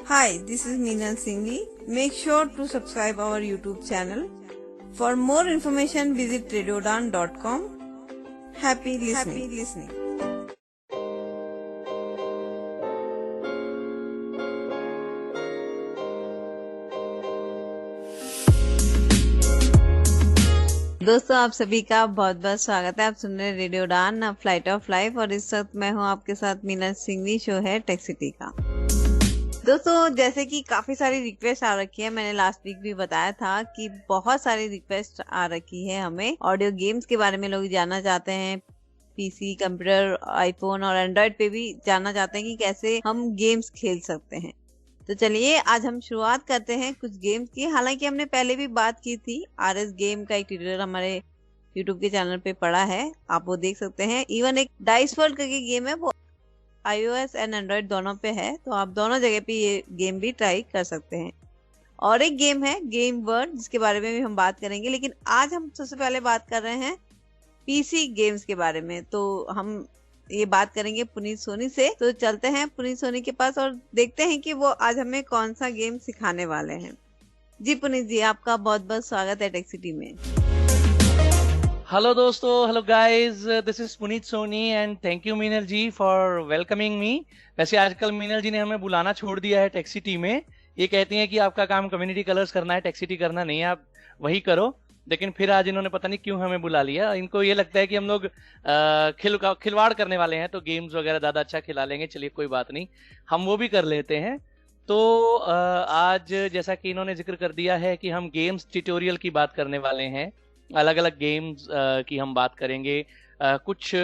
Hi, this is Meenal Singhi. Make sure to subscribe our YouTube channel. For more information, visit radiodan.com. Happy listening. दोस्तों, आप सभी का बहुत बहुत स्वागत है। आप सुन रहे हैं रेडियो डान फ्लाइट ऑफ लाइफ और इस वक्त मैं हूं आपके साथ मीनल सिंघवी। शो है टेक सिटी का। दोस्तों, जैसे कि काफी सारी रिक्वेस्ट आ रखी है, मैंने लास्ट वीक भी बताया था कि बहुत सारी रिक्वेस्ट आ रखी है हमें। ऑडियो गेम्स के बारे में लोग जानना चाहते हैं, पीसी, कंप्यूटर, आईफोन और एंड्रॉइड पे भी जानना चाहते हैं कि कैसे हम गेम्स खेल सकते हैं। तो चलिए आज हम शुरुआत करते हैं कुछ गेम्स की। हालांकि हमने पहले भी बात की थी, आरएस गेम का एक ट्यूटोरियल हमारे यूट्यूब के चैनल पे पड़ा है, आप वो देख सकते हैं। इवन एक डाइस वर्ल्ड करके गेम है, वो iOS एंड एंड्रॉइड दोनों पे है, तो आप दोनों जगह पे ये गेम भी ट्राई कर सकते हैं। और एक गेम है गेम वर्ल्ड, जिसके बारे में भी हम बात करेंगे, लेकिन आज हम सबसे पहले बात कर रहे हैं पीसी गेम्स के बारे में। तो हम ये बात करेंगे पुनीत सोनी से। तो चलते हैं पुनीत सोनी के पास और देखते हैं कि वो आज हमें कौन सा गेम सिखाने वाले हैं। जी पुनीत जी, आपका बहुत बहुत स्वागत है टेक सिटी में। हेलो दोस्तों, hello guys, this is Puneet Soni and thank you Meenal ji for welcoming me. वैसे आजकल मीनल जी ने हमें बुलाना छोड़ दिया है टेक सिटी में। ये कहती हैं कि आपका काम कम्युनिटी कलर्स करना है, टेक सिटी करना नहीं है, आप वही करो। लेकिन फिर आज इन्होंने पता नहीं क्यों हमें बुला लिया। इनको ये लगता है कि हम लोग खिलवाड़ करने वाले हैं, तो गेम्स वगैरह ज्यादा अच्छा खिला लेंगे। चलिए कोई बात नहीं, हम वो भी कर लेते हैं। तो आज जैसा कि इन्होंने जिक्र कर दिया है कि हम गेम्स ट्यूटोरियल की बात करने वाले हैं, अलग अलग गेम्स की हम बात करेंगे। कुछ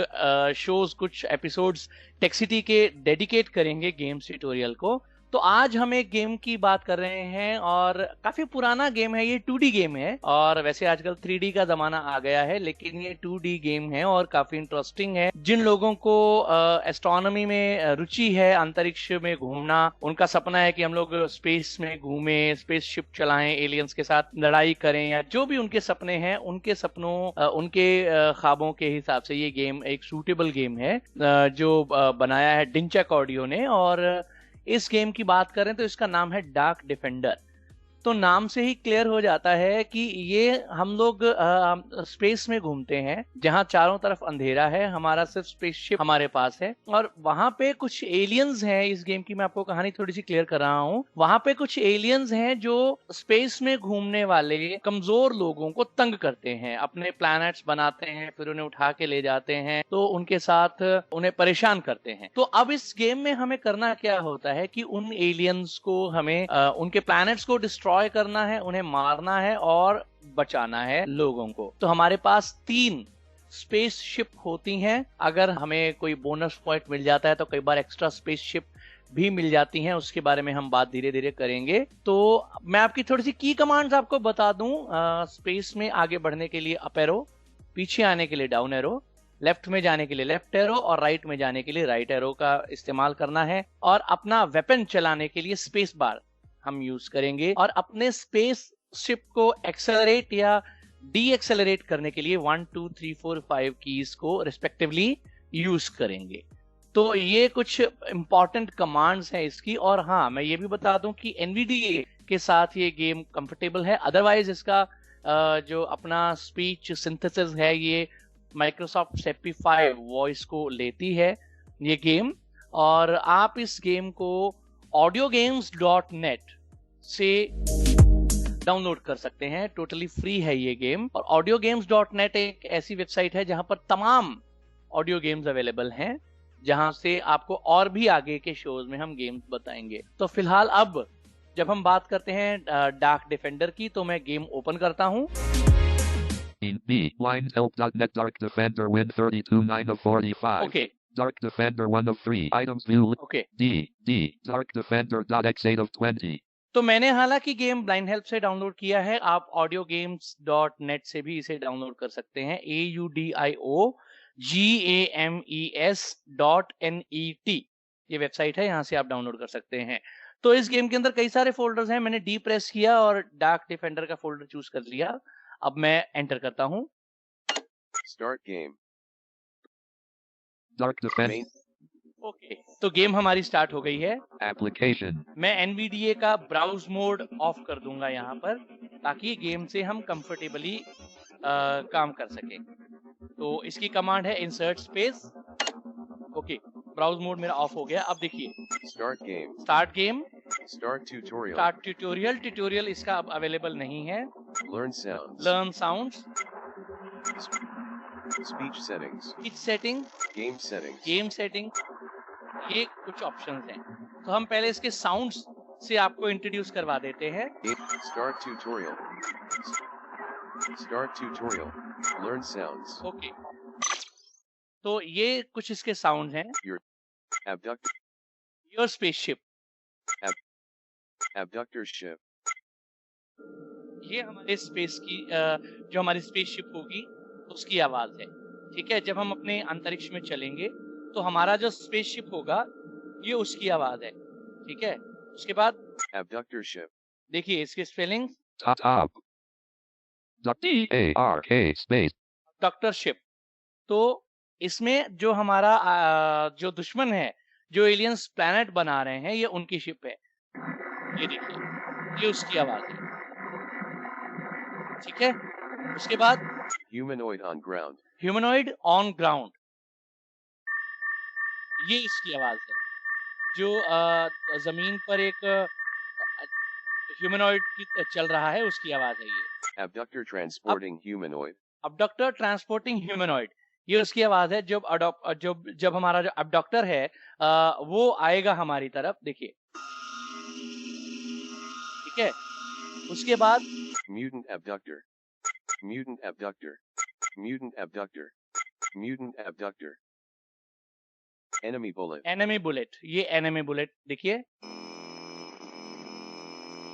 शोज, कुछ एपिसोड्स टेक सिटी के डेडिकेट करेंगे गेम्स ट्यूटोरियल को। तो आज हम एक गेम की बात कर रहे हैं और काफी पुराना गेम है। ये 2D गेम है और वैसे आजकल 3D का जमाना आ गया है, लेकिन ये 2D गेम है और काफी इंटरेस्टिंग है। जिन लोगों को एस्ट्रोनॉमी में रुचि है, अंतरिक्ष में घूमना, उनका सपना है कि हम लोग स्पेस में घूमें, स्पेसशिप चलाएं, एलियंस के साथ लड़ाई करें, या जो भी उनके सपने हैं, उनके सपनों उनके ख्वाबों के हिसाब से ये गेम एक सूटेबल गेम है जो बनाया है डिंचक ऑडियो ने। और इस गेम की बात करें तो इसका नाम है डार्क डिफेंडर। तो नाम से ही क्लियर हो जाता है कि ये हम लोग स्पेस में घूमते हैं, जहां चारों तरफ अंधेरा है, हमारा सिर्फ स्पेसशिप हमारे पास है, और वहां पे कुछ एलियंस हैं। इस गेम की मैं आपको कहानी थोड़ी सी क्लियर कर रहा हूं। वहां पे कुछ एलियंस हैं जो स्पेस में घूमने वाले कमजोर लोगों को तंग करते हैं, अपने प्लैनेट्स बनाते हैं, फिर उन्हें उठा के ले जाते हैं, तो उनके साथ उन्हें परेशान करते हैं। तो अब इस गेम में हमें करना क्या होता है कि उन एलियंस को हमें उनके प्लैनेट्स को डिस्ट्रॉय करना है, उन्हें मारना है और बचाना है लोगों को। तो हमारे पास 3 स्पेसशिप होती हैं। अगर हमें कोई बोनस पॉइंट मिल जाता है तो कई बार एक्स्ट्रा स्पेसशिप भी मिल जाती हैं, उसके बारे में हम बात धीरे धीरे करेंगे। तो मैं आपकी थोड़ी सी की कमांड्स आपको बता दूं। स्पेस में आगे बढ़ने के लिए अप एरो, पीछे आने के लिए डाउन एरो, लेफ्ट में जाने के लिए लेफ्ट एरो और राइट में जाने के लिए राइट एरो का इस्तेमाल करना है। और अपना वेपन चलाने के लिए स्पेस बार हम यूज करेंगे, और अपने स्पेस शिप को एक्सेलरेट या डी एक्सेलरेट करने के लिए 1 2 3 4 5 कीज को रिस्पेक्टिवली यूज करेंगे। तो ये कुछ इंपॉर्टेंट कमांड्स हैं इसकी। और हाँ, मैं ये भी बता दूं कि NVDA के साथ ये गेम कंफर्टेबल है। अदरवाइज इसका जो अपना स्पीच सिंथेसिस है, ये माइक्रोसॉफ्ट सेपिफाई वॉइस को लेती है ये गेम। और आप इस गेम को audiogames.net से डाउनलोड कर सकते हैं, टोटली फ्री है ये गेम। और audiogames.net एक ऐसी वेबसाइट है जहां पर तमाम ऑडियो गेम्स अवेलेबल हैं, जहां से आपको और भी आगे के शोज में हम गेम्स बताएंगे। तो फिलहाल अब जब हम बात करते हैं डार्क डिफेंडर की, तो मैं गेम ओपन करता हूं। B, lineshelp.net Dark Defender win 32 9 of 45. Okay, Dark Defender 1 of 3. Items view. Okay. D. Dark Defender.x 8 of 20. तो मैंने हालांकि गेम ब्लाइंड हेल्प से डाउनलोड किया है, आप audiogames.net से भी इसे डाउनलोड कर सकते हैं। AUDIOGAMES.net ये वेबसाइट है, यहाँ से आप डाउनलोड कर सकते हैं। तो इस गेम के अंदर कई सारे फोल्डर्स हैं। मैंने डी प्रेस किया और डार्क डिफेंडर का फोल्डर चूज कर लिया। अब मैं एंटर करता हूं। Start game. Dark Defender. Okay, तो गेम हमारी स्टार्ट हो गई है। Application. मैं NVDA का ब्राउज मोड ऑफ कर दूंगा यहाँ पर, ताकि गेम से हम कंफर्टेबली काम कर सकें। तो इसकी कमांड है insert space. Okay, browse mode मेरा ऑफ हो गया। अब देखिए, Start game. Start game, Start tutorial. Start tutorial. Tutorial इसका अब अवेलेबल नहीं है। Learn sounds. Learn sounds, Speech settings. Pitch setting, Game settings. Game setting, ये कुछ ऑप्शंस हैं। तो हम पहले इसके साउंड्स से आपको इंट्रोड्यूस करवा देते हैं। Start tutorial. Start tutorial. Learn sounds. Okay, तो ये कुछ इसके साउंड हैं। Abductor. Your spaceship, Abductor ship. ये हमारे स्पेस की जो हमारी स्पेसशिप होगी उसकी आवाज है। ठीक है, जब हम अपने अंतरिक्ष में चलेंगे तो हमारा जो स्पेसशिप होगा ये उसकी आवाज है। ठीक है, उसके बाद Abductor ship. देखिए इसके स्पेलिंग, Top. D-A-R-K space. डॉक्टरशिप। तो इसमें जो हमारा जो दुश्मन है, जो एलियंस प्लैनेट बना रहे हैं, ये उनकी शिप है। ये देखिए, ये उसकी आवाज है। ठीक है, उसके बाद Humanoid on ground. Humanoid on ground, ये इसकी आवाज है। जो जमीन पर एक ह्यूमनॉइड चल रहा है, उसकी आवाज है ये। Abductor transporting humanoid. Abductor transporting humanoid, ये उसकी आवाज है। जब हमारा जो अबडक्टर है वो आएगा हमारी तरफ, देखिए। ठीक है, उसके बाद Mutant abductor. Mutant abductor. Mutant abductor. Mutant abductor. Enemy bullet. Enemy bullet, ये एनिमी बुलेट देखिए।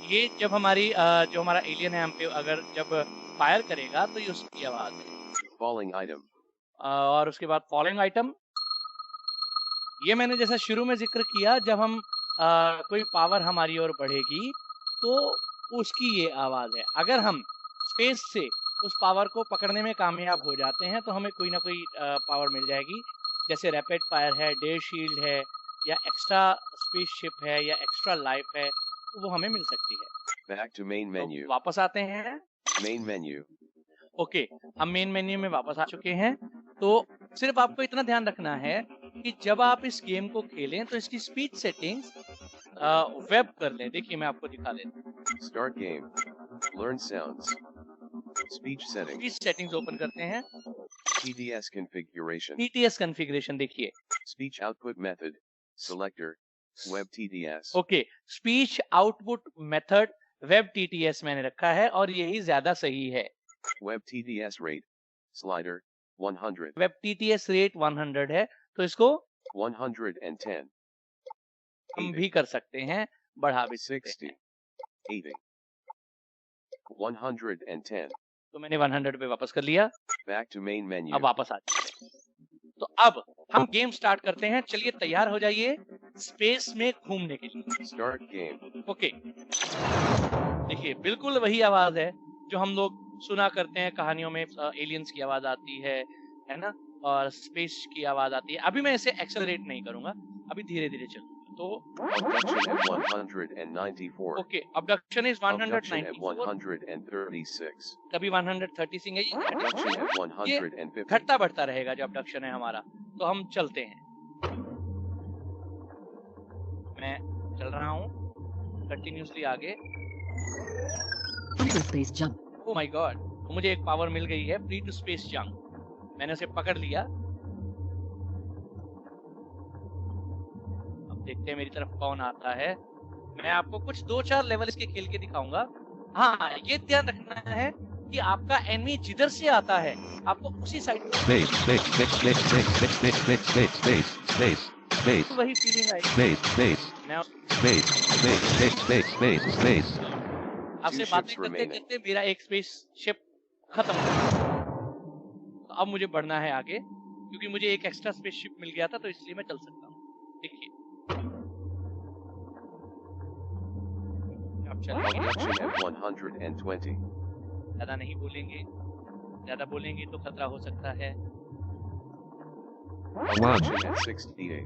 ये जब हमारी जो हमारा एलियन है हम पे अगर जब फायर करेगा तो ये उसकी आवाज है। Falling item. और उसके बाद फॉलोइंग आइटम, ये मैंने जैसा शुरू में जिक्र किया, जब हम कोई पावर हमारी ओर बढ़ेगी तो उसकी ये आवाज है। अगर हम स्पेस से उस पावर को पकड़ने में कामयाब हो जाते हैं तो हमें कोई ना कोई पावर मिल जाएगी, जैसे रैपिड फायर है, डेयर शील्ड है, या एक्स्ट्रा स्पेसशिप है, या एक्स्ट्रा लाइफ है, तो वो हमें मिल सकती है। Back to main menu. तो वापस आते हैं। Main menu. ओके, हम मेन मेन्यू में वापस आ चुके हैं। तो सिर्फ आपको इतना ध्यान रखना है कि जब आप इस गेम को खेलें तो इसकी स्पीच सेटिंग्स वेब कर लें। देखिए मैं आपको दिखा देता हूँ। Start game. Learn sounds. Speech settings. Speech settings open करते हैं। TDS configuration. TTS कॉन्फ़िगरेशन देखिए। Speech output method. Selector. Web TDS. Okay, speech output method web TTS मैंने रखा है और यही ज्यादा सही है। Web TDS rate. Slider. 100. Web TTS rate 100 है, तो इसको 110. हम भी कर सकते हैं, बढ़ा भी सकते 60. हैं। 80. 110. तो मैंने 100 पे वापस कर लिया। Back to main menu. अब वापस आ चुके हैं। तो अब हम गेम स्टार्ट करते हैं। चलिए तैयार हो जाइए स्पेस में घूमने के लिए। Start game. ओके, देखिए बिल्कुल वही आवाज है जो हम लोग सुना करते हैं कहानियों में। एलियंस की आवाज आती है ना, और स्पेस की आवाज आती है। अभी मैं इसे एक्सेलरेट नहीं करूंगा, अभी धीरे धीरे चलूंगा। तो Abduction at 194. Okay, abduction is Abduction at 194, 136. कभी 130 है। ये Abduction at 150. घटता बढ़ता रहेगा जो अबडक्शन है हमारा। तो हम चलते हैं, मैं चल रहा हूँ कंटिन्यूसली आगे। Space jump. Oh my God, तो मुझे एक पावर मिल गई है, फ्री टू स्पेस जंप। मैंने उसे पकड़ लिया। अब देखते हैं मेरी तरफ कौन आता है। मैं आपको कुछ 2-4 लेवल इसके खेल के दिखाऊंगा। हाँ, ये ध्यान रखना है कि आपका एनिमी जिधर से आता है आपको उसी side Space, space, space, space, space, space, space, space, space, space, space, वही फीलिंग आई। space, space, मैं space, space, space, space, space, space. आपसे Two बातें ships करते remaining. करते मेरा एक स्पेस शिप खत्म हो गया। तो अब मुझे बढ़ना है आगे, क्योंकि मुझे एक एक्स्ट्रा स्पेस शिप मिल गया था, तो इसलिए मैं चल सकता हूँ। देखिए अब चलेंगे, Abduction at 120. ज्यादा नहीं बोलेंगे, ज्यादा बोलेंगे तो खतरा हो सकता है। Launch. Abduction at 68.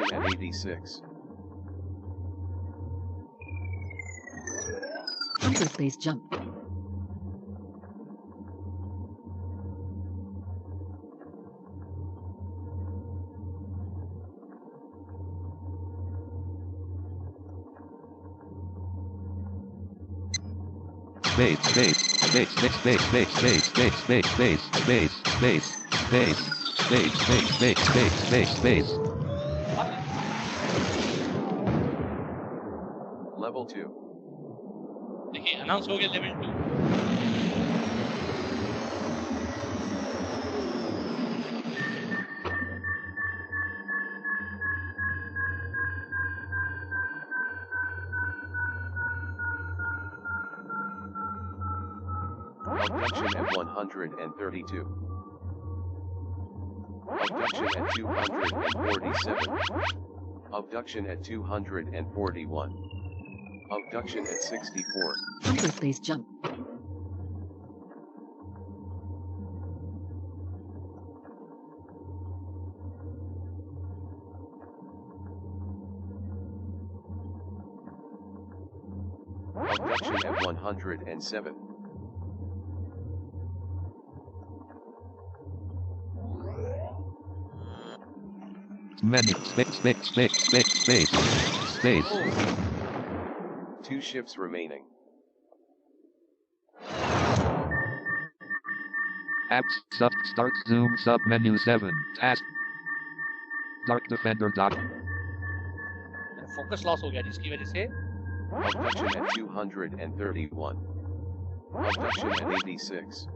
Abduction at 86. 100 base jump. Space, space, space, space, space, space, space, space, space, space, space, space, space, space, space, space, space, space, space. Level 2. देखिए अनाउंस हो गया level 2. Abduction at 132. Abduction at 247. Abduction at 241. Abduction at 64. 100 base jump. Abduction at 107. Many, space, space, space, space, space, space. 2 ships remaining. Apps, sub, start, zoom, sub, menu 7, task. Dark Defender doc. Focus loss हो गया जिसकी वजह से Abduction at 231. Abduction at 86.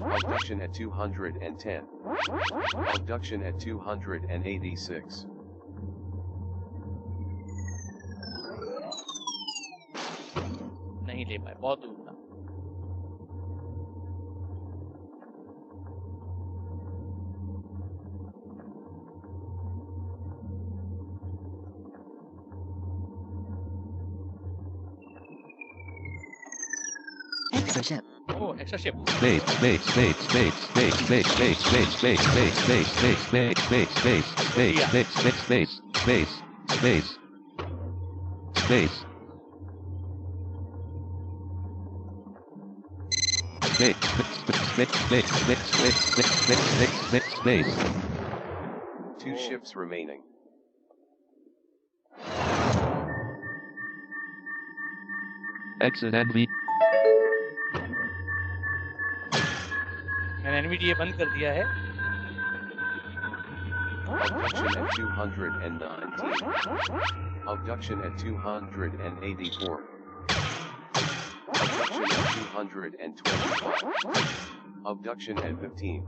Abduction at 210. Abduction at 286. नहीं ले पाए, बहुत दूर था. Extra ship. Oh extra ship. Space, space, space, space, space, space, space, space, space, space, space, space, space, space, space, space, Yeah. space, space, space, space, space, space. Space, space, space, space, space, space, space, space, space, space. 2 ships remaining. Exit NV. मैंने NVDA बंद कर दिया है. Abduction at 219. Abduction at 284. Abduction at 225. Abduction at 15.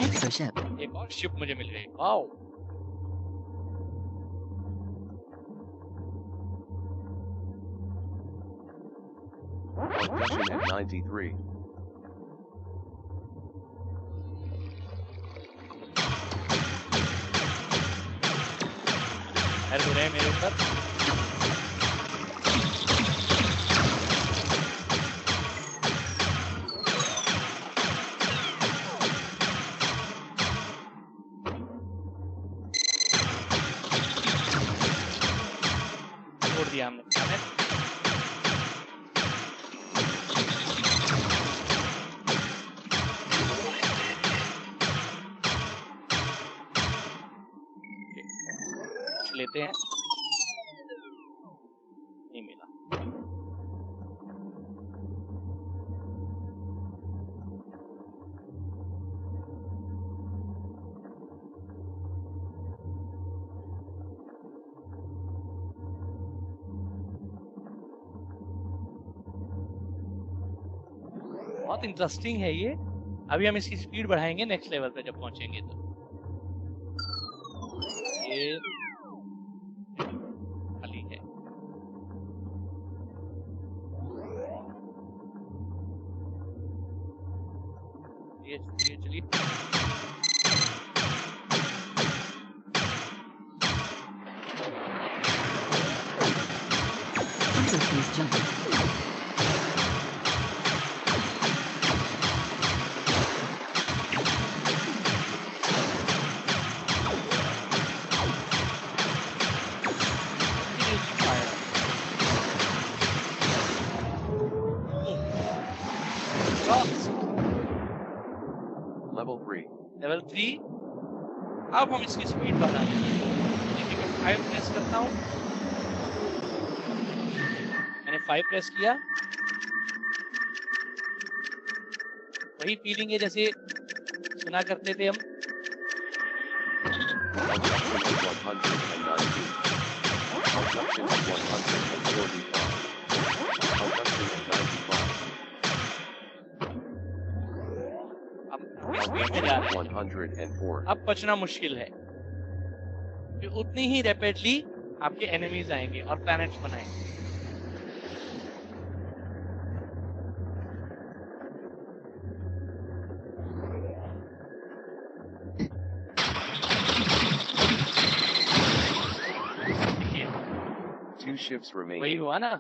Extra ship. एक और ship मुझे मिल गई. Wow. Abduction at 93. Fire हो रहे हैं मेरे ऊपर. छोड़ दिया हमने. लेते हैं. नहीं मिला. बहुत इंटरेस्टिंग है ये. अभी हम इसकी स्पीड बढ़ाएंगे नेक्स्ट लेवल पे जब पहुंचेंगे तो. ये खाली है. ये चलिए. Base jump. Level 3. लेवल 3। अब हम इसकी स्पीड बढ़ा देंगे। देखिए मैं 5 प्रेस करता हूँ, मैंने 5 प्रेस किया, वही फीलिंग है जैसे सुना करते थे हम। Abduction at 190. Abduction at 145. अब स्पीड में जा रहे हैं। 104. अब बचना मुश्किल है, कि उतनी ही रैपिडली आपके एनिमीज आएंगे और प्लैनेट्स बनाएंगे। Two ships वही remaining. हुआ ना,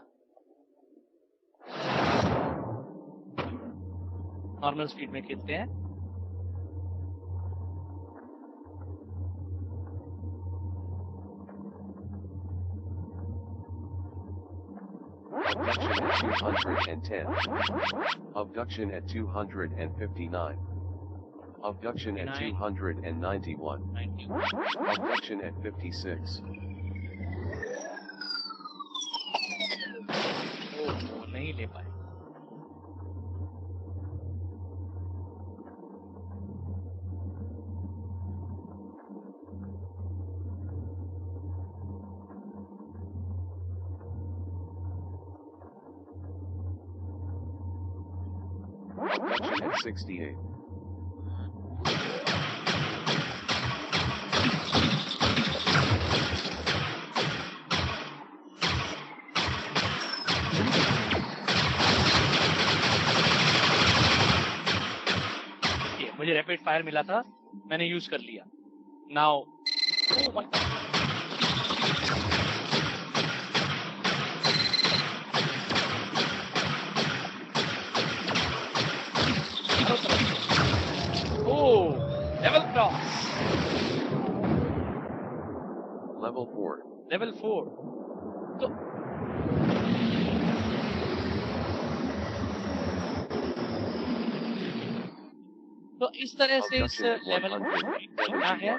नॉर्मल स्पीड में खेलते हैं। Abduction at 210. Abduction at 259. Abduction at 291. 91। Abduction at 56. ओह, नहीं ले पाए। Abduction at 68. देखिए, मुझे रैपिड फायर मिला था, मैंने यूज कर लिया। Now level cross, Level 4. Level 4। तो इस तरह से इस Abduction at लेवल को चलना है, 161.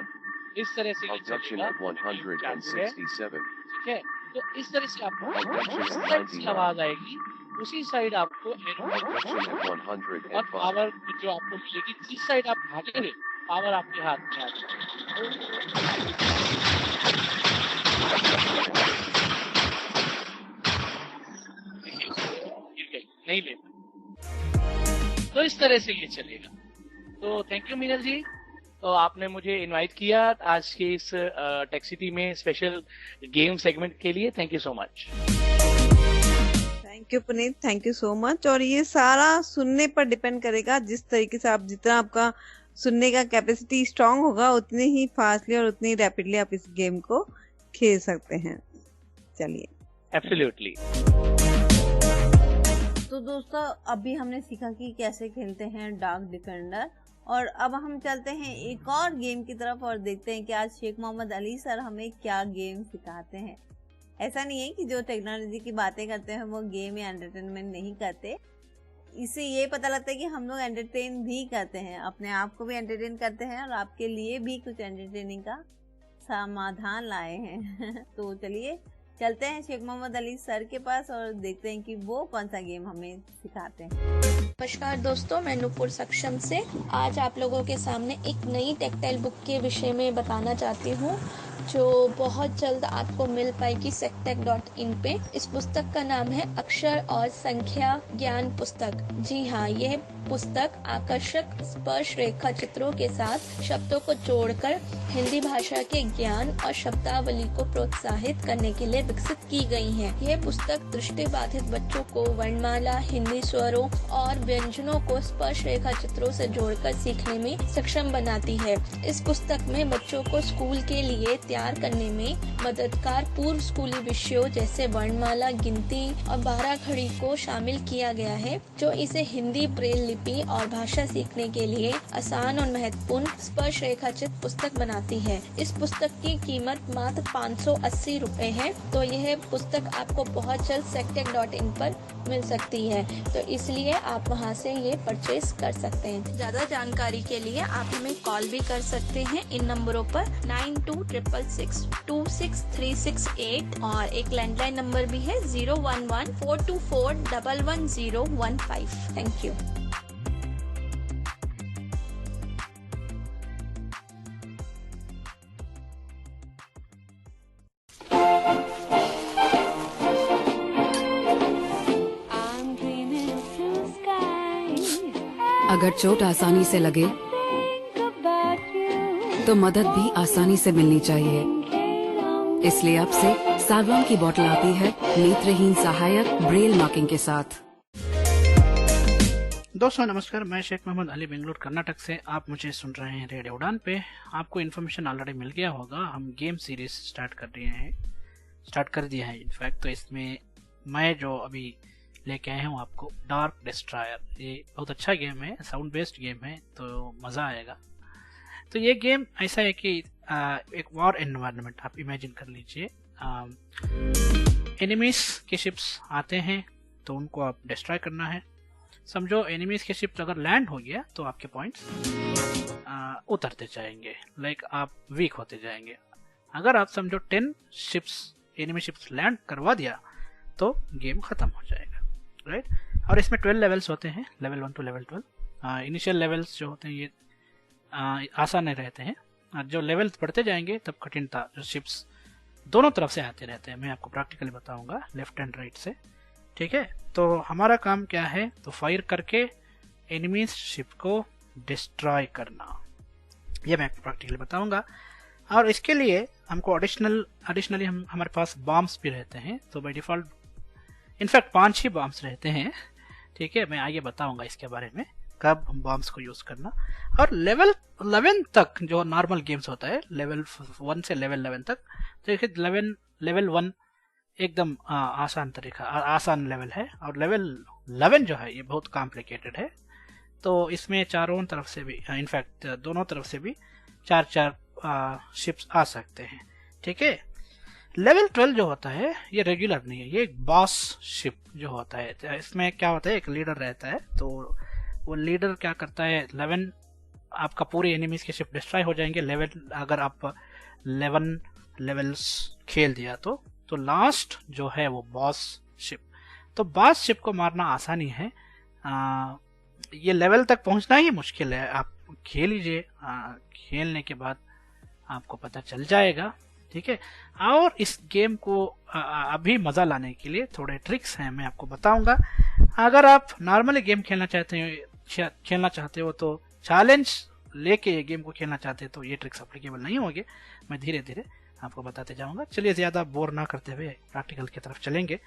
इस तरह से ये Abduction चलेगा, at 167. ठीक है। तो इस तरह से आपको Abduction जिस at साइड से 99. आवाज आएगी उसी साइड आपको एनिमी Abduction at और 105. पावर जो आपको मिलेगी, जिस साइड आप भागेंगे पावर आपके हाथ में आ जाएगी। देखिए, गिर गई, नहीं ले पाई। तो इस तरह से ये चलेगा। तो थैंक यू मीनल जी, तो आपने मुझे इनवाइट किया आज के इस टेक सिटी में स्पेशल गेम सेगमेंट के लिए। Thank you so much. Thank you Puneet, thank you so much. और ये सारा सुनने पर डिपेंड करेगा, जिस तरीके से आप, जितना आपका सुनने का कैपेसिटी स्ट्रांग होगा उतने ही फास्टली और उतनी रैपिडली आप इस गेम को खेल सकते हैं। चलिए, एब्सोल्युटली। तो दोस्तों अभी हमने सीखा कि कैसे खेलते हैं डार्क डिफेंडर, और अब हम चलते हैं एक और गेम की तरफ और देखते हैं कि आज शेख मोहम्मद अली सर हमें क्या गेम सिखाते हैं। ऐसा नहीं है कि जो टेक्नोलॉजी की बातें करते हैं वो गेम या एंटरटेनमेंट नहीं करते। इससे ये पता लगता है कि हम लोग एंटरटेन भी करते हैं, अपने आप को भी एंटरटेन करते हैं और आपके लिए भी कुछ एंटरटेनिंग का समाधान लाए हैं। तो चलिए चलते हैं शेख मोहम्मद अली सर के पास और देखते हैं कि वो कौन सा गेम हमें सिखाते हैं। नमस्कार दोस्तों, मैं नूपुर सक्षम से आज आप लोगों के सामने एक नई टेक्सटाइल बुक के विषय में बताना चाहती हूँ, जो बहुत जल्द आपको मिल पाएगी sectech.in पे। इस पुस्तक का नाम है अक्षर और संख्या ज्ञान पुस्तक। जी हाँ, यह पुस्तक आकर्षक स्पर्श रेखा चित्रों के साथ शब्दों को जोड़कर हिंदी भाषा के ज्ञान और शब्दावली को प्रोत्साहित करने के लिए विकसित की गई है। यह पुस्तक दृष्टिबाधित बच्चों को वर्णमाला, हिंदी स्वरों और व्यंजनों को स्पर्श रेखा चित्रों से जोड़कर सीखने में सक्षम बनाती है। इस पुस्तक में बच्चों को स्कूल के लिए तैयार तैयार करने में मददगार पूर्व स्कूली विषयों जैसे वर्णमाला, गिनती और बारह खड़ी को शामिल किया गया है, जो इसे हिंदी ब्रेल लिपि और भाषा सीखने के लिए आसान और महत्वपूर्ण स्पर्श रेखाचित पुस्तक बनाती है। इस पुस्तक की कीमत मात्र 580 रुपए है, तो यह पुस्तक आपको बहुत जल्द sectech.in पर मिल सकती है, तो इसलिए आप वहां से ये परचेज कर सकते हैं। ज्यादा जानकारी के लिए आप हमें कॉल भी कर सकते हैं इन नंबरों पर 9266626368 और एक लैंडलाइन नंबर भी है 011-424-11015। Thank you. अगर चोट आसानी से लगे तो मदद भी आसानी से मिलनी चाहिए। इसलिए अब से सावलॉन की बोतल आती है नेत्रहीन सहायक ब्रेल मार्किंग के साथ। दोस्तों नमस्कार, मैं शेख मोहम्मद अली बेंगलुरु कर्नाटक से। आप मुझे सुन रहे हैं रेडियो उड़ान पे। आपको इन्फॉर्मेशन ऑलरेडी मिल गया होगा, हम गेम सीरीज स्टार्ट कर दिया है इनफैक्ट। तो इसमें मैं जो अभी लेके आए हूँ आपको डार्क डिस्ट्रॉयर। ये बहुत अच्छा गेम है, साउंड बेस्ड गेम है, तो मज़ा आएगा। तो ये गेम ऐसा है कि एक वॉर एनवायरनमेंट आप इमेजिन कर लीजिए। एनिमीज के शिप्स आते हैं तो उनको आप डिस्ट्रॉय करना है। समझो एनिमीज के शिप्स अगर लैंड हो गया तो आपके पॉइंट्स उतरते जाएंगे, लाइक आप वीक होते जाएंगे। अगर आप समझो 10 शिप्स एनिमी शिप्स लैंड करवा दिया तो गेम खत्म हो जाएगा, राइट। और इसमें 12 लेवल्स होते हैं, level 1 to level 12। Initial levels जो होते हैं ये आसान रहते हैं, और जो लेवल्स बढ़ते जाएंगे तब कठिनता, जो शिप्स दोनों तरफ से आते रहते हैं। मैं आपको प्रैक्टिकली बताऊंगा लेफ्ट एंड राइट से, ठीक है। तो हमारा काम क्या है, तो फायर करके एनिमीज शिप को डिस्ट्रॉय करना, ये मैं आपको प्रैक्टिकली बताऊंगा। और इसके लिए हमको एडिशनली हमारे पास बॉम्ब्स भी रहते हैं। तो by default in fact 5 he bombs रहते हैं, ठीक है। मैं आगे बताऊंगा इसके बारे में कब हम बॉम्ब्स को यूज करना। और लेवल 11 तक जो नॉर्मल गेम्स होता है, लेवल 1 से लेवल 11 तक, तो लेवल 1 एकदम आसान लेवल है। और लेवल 11 जो है ये बहुत कॉम्प्लिकेटेड है। तो इसमें चारों तरफ से भी, इनफैक्ट दोनों तरफ से भी 4 शिप्स आ सकते हैं, ठीक है। लेवल 12 जो होता है ये रेगुलर नहीं है, ये एक बॉस शिप जो होता है। तो इसमें क्या होता है, एक लीडर रहता है। तो वो लीडर क्या करता है, 11 आपका पूरे एनिमीज के शिप डिस्ट्रॉय हो जाएंगे। अगर आप 11 लेवल्स खेल दिया तो लास्ट जो है वो बॉस शिप। तो बॉस शिप को मारना आसानी है, ये लेवल तक पहुंचना ही मुश्किल है। आप खेल लीजिए, खेलने के बाद आपको पता चल जाएगा, ठीक है। और इस गेम को अभी मजा लाने के लिए थोड़े ट्रिक्स हैं, मैं आपको बताऊंगा। अगर आप नॉर्मली गेम खेलना चाहते हो तो चैलेंज लेके ये गेम को खेलना चाहते हैं तो ये ट्रिक्स एप्लीकेबल नहीं होंगे। मैं धीरे धीरे आपको बताते जाऊंगा। चलिए ज्यादा बोर ना करते हुए प्रैक्टिकल की तरफ चलेंगे।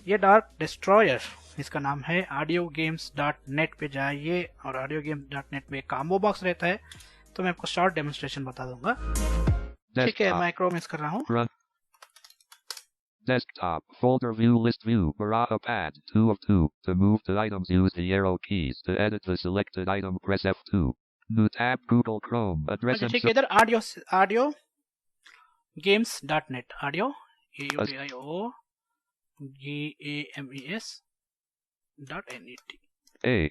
ये डार्क डिस्ट्रॉयर, इसका नाम है। audiogames.net पे जाइए और audiogames.net पे एक कॉम्बो बॉक्स रहता है, तो मैं आपको शॉर्ट डेमोन्स्ट्रेशन बता दूंगा, ठीक है। मैं क्रोम यूज कर रहा हूँ। Desktop, folder view, list view, Baraka pad, 2 of 2. To move to items, use the arrow keys. To edit the selected item, press F2. New tab, Google Chrome, address and... ठीक है, इधर audiogames.net, audio, AUDIOGAMES.net. A.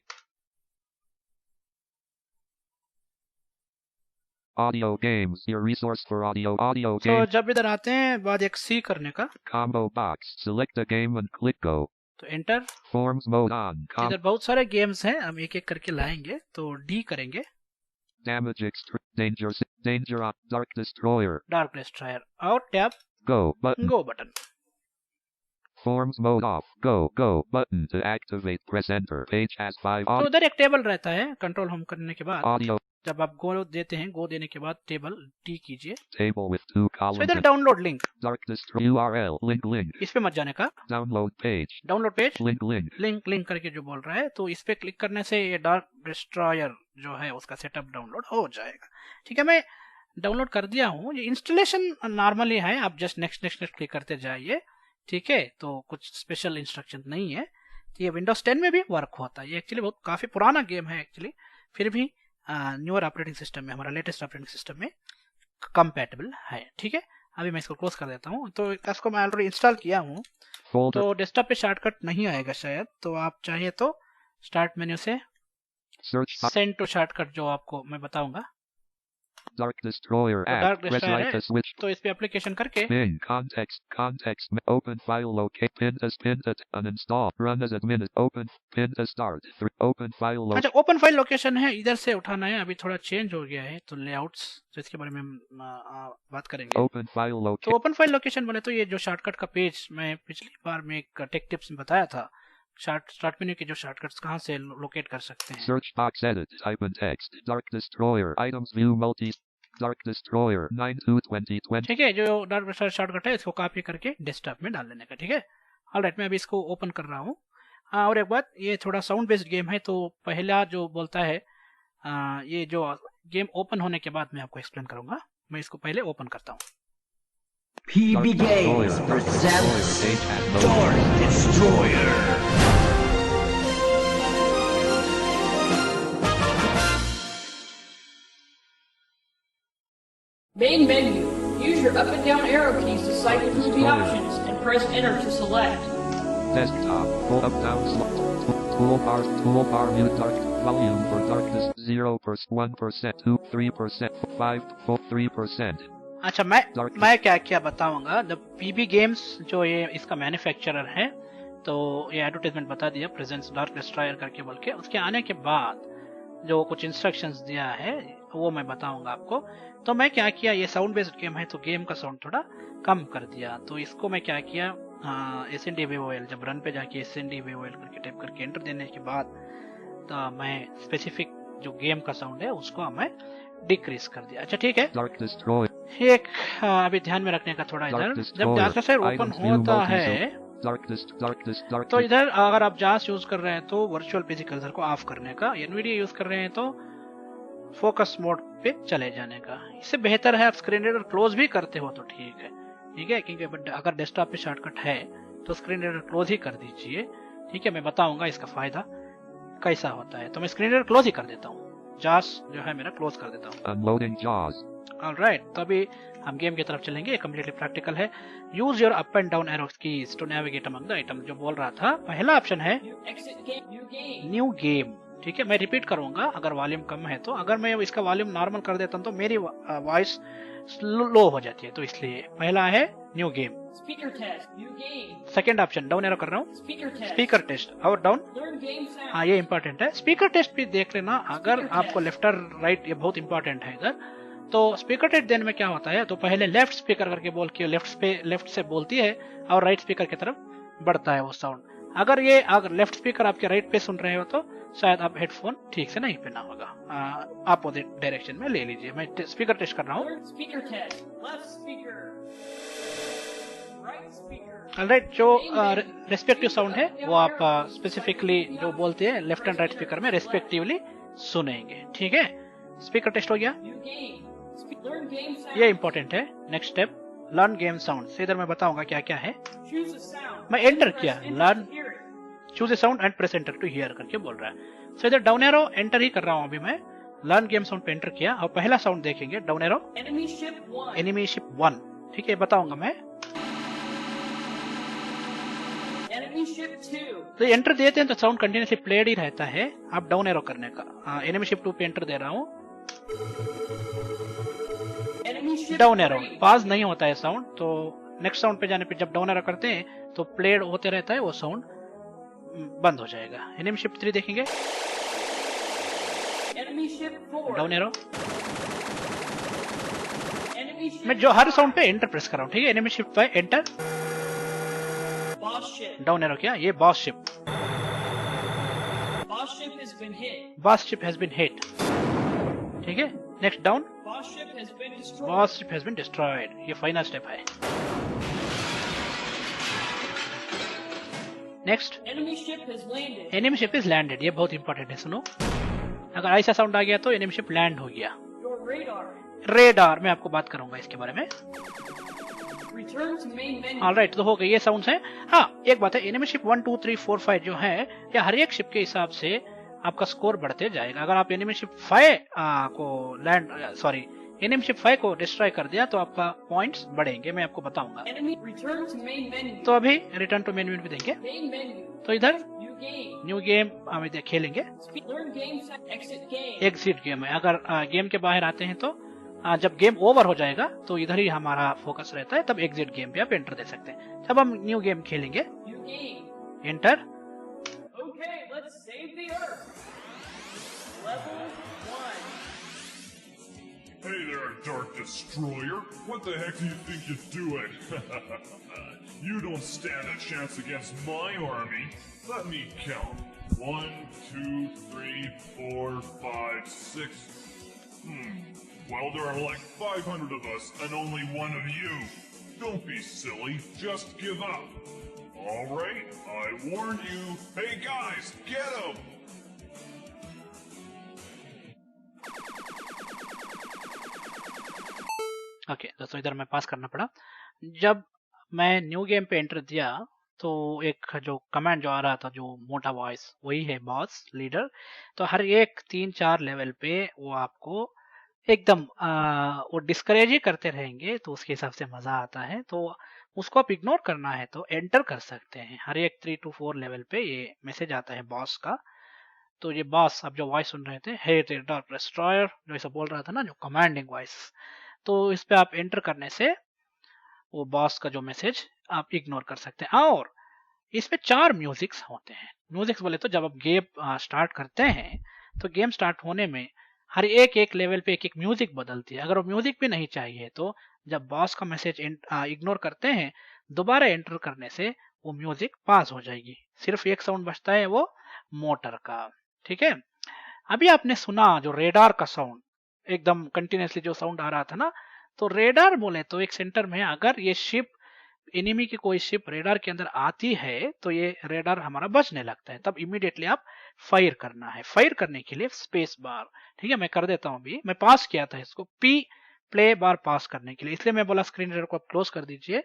Audio games, your resource for audio तो games. जब इधर आते हैं बाद एक C करने का, Combo box, select a game and click go. तो एंटर। Forms mode on. इधर बहुत सारे गेम्स हैं, हम एक एक करके लाएंगे। तो D करेंगे, Damage danger on, dark destroyer. Dark destroyer, और tab Go button. Go button. Forms mode off. Go button to activate. Press enter. Page has 5 तो उधर एक टेबल रहता है, कंट्रोल होम करने के बाद audio जब आप गो देते हैं, गो देने के बाद टेबल टी कीजिए। table with 2 तो columns. इधर download link, Dark destroyer URL link. इस पे मत जाने का। Download page. Download page, Link. Link करके जो बोल रहा है, तो इस पे क्लिक करने से ये डार्क डिस्ट्रॉयर जो है उसका सेटअप डाउनलोड हो जाएगा, ठीक है। मैं डाउनलोड कर दिया हूँ। ये इंस्टॉलेशन नॉर्मली है, आप just next next next click करते जाइए, ठीक है। तो कुछ स्पेशल इंस्ट्रक्शन नहीं है। तो ये विंडोज 10 में भी वर्क होता है। ये एक्चुअली बहुत काफी पुराना गेम है एक्चुअली, फिर भी न्यूअर ऑपरेटिंग सिस्टम में, हमारा लेटेस्ट ऑपरेटिंग सिस्टम में कंपैटिबल है, ठीक है। अभी मैं इसको क्लोज कर देता हूँ। तो इसको मैं ऑलरेडी इंस्टॉल किया हूँ, तो डेस्कटॉप पे शॉर्टकट नहीं आएगा शायद, तो आप चाहिए तो स्टार्ट मेन्यू से सेंड टू शॉर्टकट जो आपको मैं बताऊंगा, Dark Destroyer app. Press right to switch. तो इस पे एप्लीकेशन करके Bin context open file locate pin as uninstall run as admin open pin as start open file अच्छा ओपन फाइल लोकेशन है, इधर से उठाना है। अभी थोड़ा चेंज हो गया है तो लेआउट्स, तो इसके बारे में हम बात करेंगे। open file तो locate ओपन फाइल लोकेशन बोले तो ये जो शॉर्टकट का पेज मैं पिछली बार में एक टेक टिप्स में बताया था, स्टार्ट मेन्यू के जो शॉर्टकट्स कहाँ से लोकेट कर सकते हैं। search box edit type in text Dark Destroyer items view multi Dark Destroyer 9/2/2020 ठीक है, जो डार्क डिस्ट्रॉयर शॉर्टकट है इसको कॉपी करके डेस्कटॉप में डाल लेने का, ठीक है। ऑलराइट, मैं अभी इसको ओपन कर रहा हूँ। और एक बात, ये थोड़ा साउंड बेस्ड गेम है, तो पहला जो बोलता है ये जो गेम ओपन होने के बाद मैं आपको एक्सप्लेन करूंगा। मैं इसको पहले ओपन करता हूँ। PB Games presents Dark Destroyer. Main menu. Use your up and down arrow keys to cycle through the options and press enter to select. Desktop pull up down toolbar mute dark volume for darkness 0% 1% 2 3% 5 3%। अच्छा, मैं क्या क्या बताऊंगा। The PB games जो ये इसका manufacturer है, तो ये एडवर्टाइजमेंट बता दिया प्रेजेंट्स डार्क डिस्ट्रॉयर करके बोल के। उसके आने के बाद जो कुछ इंस्ट्रक्शंस दिया है वो मैं बताऊंगा आपको। तो मैं क्या किया, ये साउंड बेस्ड गेम है तो गेम का साउंड थोड़ा कम कर दिया। तो इसको मैं क्या किया, SNDVOL जब रन पे जाके SNDVOL करके टाइप करके एंटर देने के बाद तो मैं स्पेसिफिक जो गेम का साउंड है उसको मैं डिक्रीज कर दिया। अच्छा ठीक है, एक अभी ध्यान में रखने का थोड़ा, इधर जब डार्क डिस्ट्रॉयर ओपन होता है तो इधर अगर आप जास यूज कर रहे हैं तो वर्चुअल पीसी कर्सर को ऑफ करने का, एनवीडिया यूज कर रहे हैं तो फोकस मोड पे चले जाने का। इससे बेहतर है आप स्क्रीन रीडर क्लोज भी करते हो तो ठीक है, क्योंकि अगर डेस्कटॉप पे शॉर्टकट है तो स्क्रीन रीडर क्लोज ही कर दीजिए, ठीक है। मैं बताऊंगा इसका फायदा कैसा होता है। तो मैं स्क्रीन रीडर क्लोज ही कर देता हूँ, जास जो है मेरा क्लोज कर देता हूँ। ऑलराइट, तो अभी हम गेम की तरफ चलेंगे। कम्प्लीटली प्रैक्टिकल है। Use your up and down arrow keys to navigate among the item. जो बोल रहा था, पहला ऑप्शन है न्यू गेम, ठीक है। मैं रिपीट करूंगा अगर वॉल्यूम कम है तो। अगर मैं इसका वॉल्यूम नॉर्मल कर देता हूँ तो मेरी वॉइस लो हो जाती है, तो इसलिए पहला है new game. Second option down arrow कर रहा हूँ, स्पीकर टेस्ट और डाउन। हाँ, ये इंपॉर्टेंट है। स्पीकर टेस्ट भी देख लेना, अगर आपको लेफ्ट और राइट, ये बहुत इंपॉर्टेंट है इधर। तो स्पीकर टेस्ट देने में क्या होता है, तो पहले लेफ्ट स्पीकर करके बोल के लेफ्ट से बोलती है और राइट स्पीकर की तरफ बढ़ता है वो साउंड। अगर लेफ्ट स्पीकर आपके राइट पे सुन रहे हो तो शायद आप हेडफोन ठीक से नहीं पहना होगा, अपोजिट डायरेक्शन में ले लीजिए। मैं स्पीकर टेस्ट कर रहा हूँ। ऑलराइट, जो रेस्पेक्टिव साउंड है वो आप स्पेसिफिकली जो बोलते हैं लेफ्ट एंड राइट स्पीकर में रेस्पेक्टिवली सुनेंगे, ठीक है। स्पीकर टेस्ट हो गया, ये इंपॉर्टेंट है। Next step learn game sound. इधर मैं बताऊंगा क्या क्या है। मैं एंटर किया, learn choose a sound and press enter to hear करके बोल रहा है। सो इधर डाउन एरो एंटर ही कर रहा हूं अभी मैं। लर्न गेम साउंड पे एंटर किया और पहला साउंड देखेंगे डाउन एरो एनिमी शिप 1, ठीक है। बताऊंगा मैं। तो एंटर देते हैं तो साउंड कंटिन्यूसली प्लेड ही रहता है। आप डाउन एरो करने का, एनिमी शिप 2 पे एंटर दे रहा हूँ। डाउन एरो पाज नहीं होता है साउंड, तो नेक्स्ट साउंड पे जाने पे जब डाउन एरो करते हैं तो प्लेड होते रहता है, वो साउंड बंद हो जाएगा। एनिमी शिप 3 देखेंगे, डाउन एरो। मैं जो हर साउंड पे एंटर प्रेस कर रहा हूँ, ठीक है। Enemy ship 5 enter, down arrow किया, ये boss ship has been hit, ठीक है। Next down, boss ship has been destroyed, ये फाइनल स्टेप है। Next enemy ship is landed, ये बहुत इंपॉर्टेंट है, सुनो। अगर ऐसा साउंड आ गया तो एनिमी शिप लैंड हो गया। रेडार, मैं आपको बात करूंगा इसके बारे में। Return to main menu. Alright, तो हो गई ये साउंड्स हैं। हाँ, एक बात है, एनिमी शिप 1 2 3 4 5 जो है, या हर एक शिप के हिसाब से आपका स्कोर बढ़ते जाएगा। अगर आप एनिमी शिप 5 को एनिमी शिप 5 को डिस्ट्रॉय कर दिया तो आपका पॉइंट्स बढ़ेंगे, मैं आपको बताऊंगा। Enemy return to main menu. तो अभी रिटर्न टू मेन मेन्यू पे देंगे, Main menu. तो इधर New game. न्यू गेम हम खेलेंगे। Learn game set. Exit game. Exit game है, अगर गेम के बाहर आते हैं तो जब गेम ओवर हो जाएगा तो इधर ही हमारा फोकस रहता है, तब एग्जिट गेम पे आप एंटर दे सकते हैं। जब हम न्यू गेम खेलेंगे, New game. Enter. Okay, let's save the Earth. Level 1. Hey there, Dark Destroyer. What the heck do you think you're doing? You don't stand a chance against my army. Let me count. 1, 2, 3, 4, 5, 6. Well, there are like 500 of us and only one of you. Don't be silly. Just give up. All right, I warned you. Hey guys, get him! Okay, दोस्तों इधर मैं पास करना पड़ा। जब मैं new game पे enter दिया तो एक जो कमांड जो आ रहा था, जो मोटा वॉइस, वही है बॉस लीडर। तो हर एक 3-4 लेवल पे वो आपको एकदम वो डिस्करेज ही करते रहेंगे, तो उसके हिसाब से मजा आता है। तो उसको आप इग्नोर करना है तो एंटर कर सकते हैं। हर एक 3 to 4 लेवल पे ये मैसेज आता है बॉस का। तो ये बॉस आप जो वॉइस सुन रहे थे, हे डार्क डिस्ट्रॉयर, जो ऐसा बोल रहा था ना, जो कमांडिंग वॉइस, तो इस पे आप एंटर करने से वो बॉस का जो मैसेज आप इग्नोर कर सकते हैं। और इसमें 4 म्यूजिक्स होते हैं। म्यूजिक्स बोले तो जब आप गेम स्टार्ट करते हैं तो गेम स्टार्ट होने में हर एक लेवल पे एक म्यूजिक बदलती है। अगर वो म्यूजिक भी नहीं चाहिए तो जब बॉस का मैसेज इग्नोर करते हैं, दोबारा एंटर करने से वो म्यूजिक पास हो जाएगी। सिर्फ एक साउंड बचता है, वो मोटर का। ठीक है, अभी आपने सुना जो रेडार का साउंड, एकदम कंटिन्यूसली जो साउंड आ रहा था ना, तो रेडार बोले तो एक सेंटर में अगर ये शिप, एनिमी की कोई शिप रेडार के अंदर आती है तो ये रेडार हमारा बचने लगता है, तब इमीडिएटली आप फायर करना है। फायर करने के लिए स्पेस बार, ठीक है, मैं कर देता हूं। अभी मैं पास किया था इसको, पी प्ले बार पास करने के लिए, इसलिए मैं बोला स्क्रीन रीडर को आप क्लोज कर दीजिए,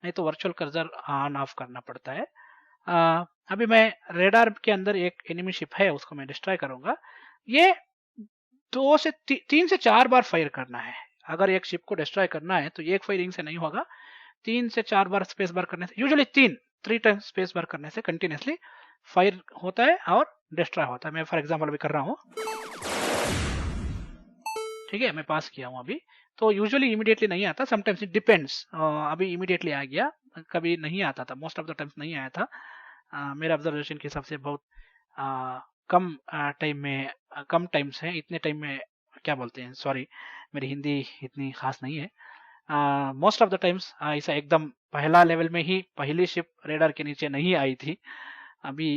नहीं तो वर्चुअल कर्सर ऑन ऑफ करना पड़ता है। अभी मैं रेडार के अंदर एक एनिमी शिप है, उसको मैं डिस्ट्रॉय करूंगा। ये 3 से 4 बार फायर करना है। अगर एक शिप को डिस्ट्रॉय करना है तो एक फायरिंग से नहीं होगा, 3 से 4 बार स्पेस बार करने से, यूजुअली 3 टाइम स्पेस बार करने से कंटिन्यूसली फायर होता है और डिस्ट्रॉय होता है। मैं फॉर एग्जांपल अभी कर रहा हूं, ठीक है, मैं पास किया हूं अभी। तो यूजुअली इमीडिएटली नहीं आता, समटाइम्स इट डिपेंड्स। अभी इमीडिएटली आ गया, कभी नहीं आता था, मोस्ट ऑफ द टाइम्स नहीं आया था। मेरा ऑब्जर्वेशन के हिसाब से बहुत कम टाइम्स है। इतने टाइम में क्या बोलते हैं, सॉरी मेरी हिंदी इतनी खास नहीं है। मोस्ट ऑफ द टाइम्स ऐसा एकदम पहला लेवल में ही पहली शिप रेडार के नीचे नहीं आई थी। अभी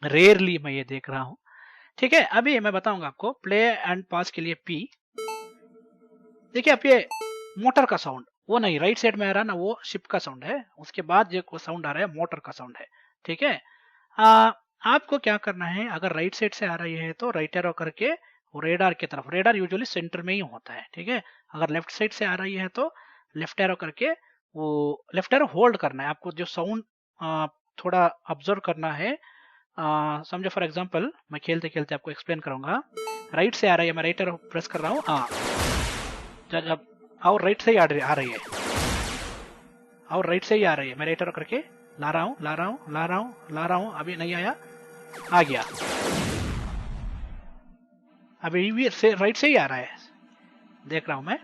रेयरली मैं ये देख रहा हूँ। ठीक है, अभी मैं बताऊंगा आपको प्ले एंड पास के लिए पी। देखिए, अब ये मोटर का साउंड वो नहीं, राइट साइड में आ रहा ना, वो शिप का साउंड है। उसके बाद जो साउंड आ रहा है मोटर का साउंड है। ठीक है, आपको क्या करना है, अगर राइट साइड से आ रही है तो राइट एरो करके रेडार की तरफ, रेडार यूजुअली सेंटर में ही होता है। ठीक है, अगर लेफ्ट साइड से आ रही है तो लेफ्ट एरो करके वो लेफ्ट एरो होल्ड करना है। आपको जो साउंड थोड़ा ऑब्जर्व करना है। समझो फॉर एग्जांपल मैं खेलते खेलते आपको एक्सप्लेन करूंगा। राइट से आ रही है, मैं राइट एरो प्रेस कर रहा हूँ, जब और राइट से ही आ रही है, और राइट से ही आ रही है, मैं राइट एरो करके ला रहा हूँ, अभी नहीं आया, आ गया। अभी भी से राइट से ही आ रहा है, देख रहा हूं मैं।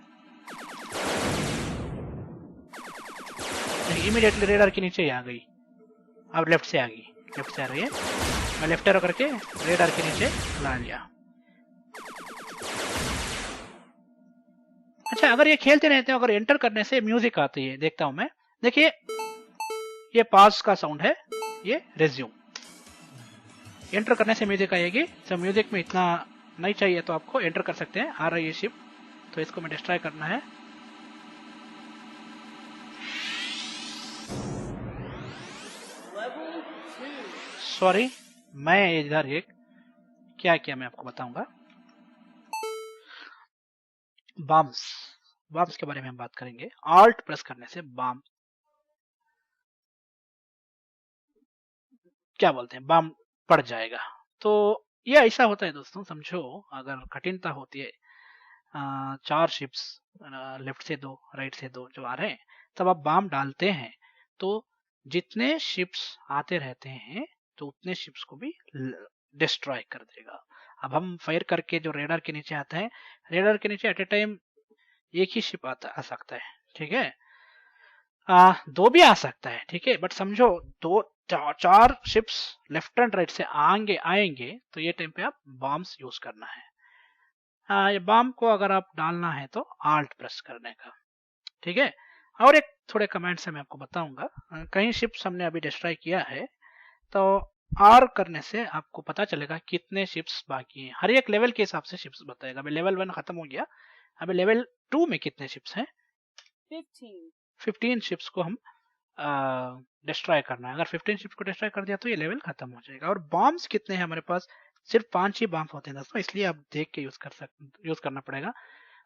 इमीडिएटली रेडार के नीचे ही आ गई, अब लेफ्ट से आ गई, लेफ्ट से आ रही है, मैं लेफ्ट एरो करके रेडार के नीचे ला लिया। अच्छा, अगर ये खेलते रहते हैं, अगर एंटर करने से म्यूजिक आती है, देखता हूं मैं। देखिए, ये पास का साउंड है, ये रेज्यूम। एंटर करने से म्यूजिक आएगी। तो म्यूजिक में इतना नहीं चाहिए तो आपको एंटर कर सकते हैं। आ रही है शिप, तो इसको मैं डिस्ट्रॉय करना है। सॉरी, मैं इधर एक क्या किया मैं आपको बताऊंगा। बम्स, बम्स के बारे में हम बात करेंगे। ऑल्ट प्रेस करने से बम क्या बोलते हैं, बम पड़ जाएगा। तो ये ऐसा होता है दोस्तों, समझो अगर कठिनता होती है 4 शिप्स लेफ्ट से 2 राइट से 2 जो आ रहे हैं, तब आप बम डालते हैं तो जितने शिप्स आते रहते हैं तो उतने शिप्स को भी डिस्ट्रॉय कर देगा। अब हम फायर करके जो रेडर के नीचे आता है, रेडर के नीचे एट ए टाइम एक ही शिप आ सकता है, ठीक है। 2 भी आ सकता है, ठीक है, बट समझो 4 शिप्स लेफ्ट एंड राइट से आएंगे तो ये टाइम पे आप बॉम्ब्स यूज करना है। ये बॉम्ब को अगर आप डालना है तो आल्ट प्रेस करने का, ठीक है। और एक थोड़े कमेंट से मैं आपको बताऊंगा, कहीं शिप्स हमने अभी डिस्ट्रॉय किया है तो आर करने से आपको पता चलेगा कितने शिप्स बाकी हैं। हर एक लेवल के हिसाब से शिप्स बताएगा। अभी लेवल 1 खत्म हो गया, अभी लेवल 2 में कितने शिप्स हैं, 15 शिप्स को हम डिस्ट्रॉय करना है। अगर 15 शिप्स को डिस्ट्रॉय कर दिया तो ये लेवल खत्म हो जाएगा। और बॉम्ब्स कितने हैं हमारे पास, सिर्फ 5 ही बॉम्ब होते हैं दोस्तों, इसलिए आप देख के यूज करना पड़ेगा।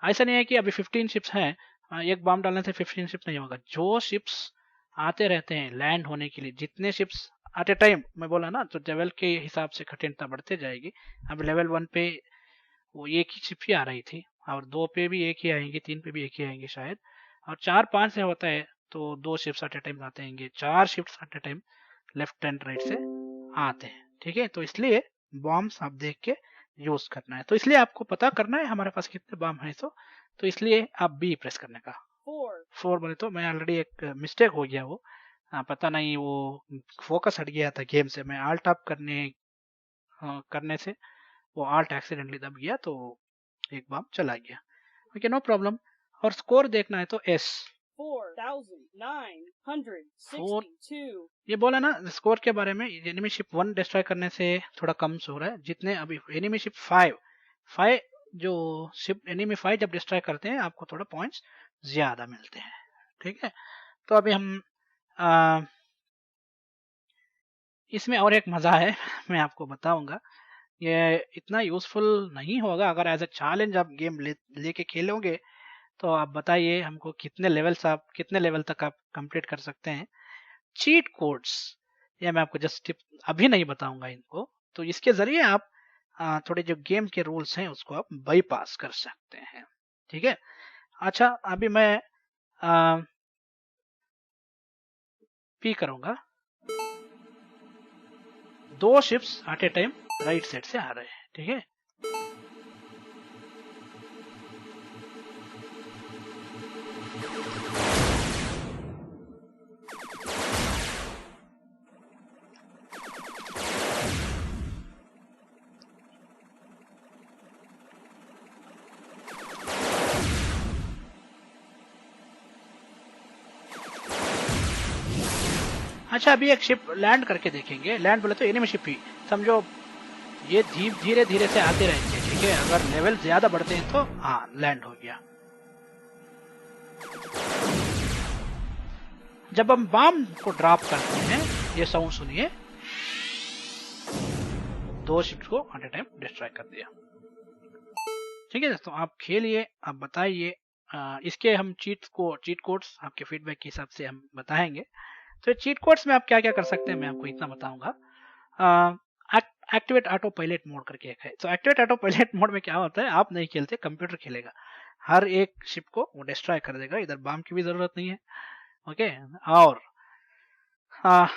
ऐसा नहीं है कि अभी 15 शिप्स हैं, एक बॉम्ब डालने से 15 शिप्स नहीं होगा। जो शिप्स आते रहते हैं लैंड होने के लिए, जितने शिप्स एट ए टाइम मैं बोला ना, तो लेवल के हिसाब से कठिनता बढ़ते जाएगी। अब लेवल 1 पे वो एक ही शिप ही आ रही थी, और 2 पे भी एक ही आएंगे, 3 पे भी एक ही आएंगे शायद, और 4-5 से होता है तो 2 शिप्स एट ए टाइम आते हैं, 4 ships at a time left and right से आते हैं, ठीक है। तो इसलिए बॉम्ब्स आप देख के यूज करना है। तो इसलिए आपको पता करना है हमारे पास कितने बॉम्ब है, तो इसलिए आप बी प्रेस करने का। 4 बोले तो मैं ऑलरेडी एक मिस्टेक हो गया, वो पता नहीं, वो फोकस हट गया था गेम से। मैं आल्ट टैप करने से वो आल्ट एक्सीडेंटली दब गया, तो एक बॉम्ब चला गया। Okay, no problem. और स्कोर देखना है तो एस 4962। ये बोला ना स्कोर के बारे में, एनिमी शिप 1 डिस्ट्रॉय करने से थोड़ा कम हो रहा है। जितने अभी एनिमी शिप 5 जो शिप एनिमी 5 जब डिस्ट्रॉय करते हैं आपको थोड़ा पॉइंट्स ज्यादा मिलते हैं, ठीक है। तो अभी हम इसमें और एक मजा है मैं आपको बताऊंगा। ये इतना यूजफुल नहीं होगा, अगर एज अ चैलेंज आप गेम लेके खेलोगे तो आप बताइए हमको कितने लेवल तक आप कंप्लीट कर सकते हैं। चीट कोड्स, ये मैं आपको जस्ट टिप अभी नहीं बताऊंगा इनको, तो इसके जरिए आप थोड़े जो गेम के रूल्स हैं उसको आप बाईपास कर सकते हैं, ठीक है। अच्छा, अभी मैं पी करूंगा। 2 ships at a time right side से आ रहे हैं, ठीक है। अच्छा, अभी एक शिप लैंड करके देखेंगे। लैंड बोले तो एनिमी शिप ही समझो, ये धीरे धीरे से आते रहते हैं, ठीक है। अगर लेवल ज्यादा बढ़ते हैं तो हाँ लैंड हो गया। जब हम बम को ड्रॉप करते हैं, ये साउंड सुनिए, 2 शिप्स को एट ए टाइम डिस्ट्रॉय कर दिया, ठीक है दोस्तों। आप खेलिए, आप बताइए, इसके हम चीट कोड्स आपके फीडबैक के हिसाब से हम बताएंगे। तो चीट कोड्स में आप क्या क्या कर सकते हैं मैं आपको इतना बताऊंगा। एक्टिवेट ऑटो पायलट मोड करके एक है। तो एक्टिवेट ऑटो पायलट मोड में क्या होता है, आप नहीं खेलते, कंप्यूटर खेलेगा, हर एक शिप को वो डिस्ट्रॉय कर देगा। इधर बम की भी जरूरत नहीं है, ओके।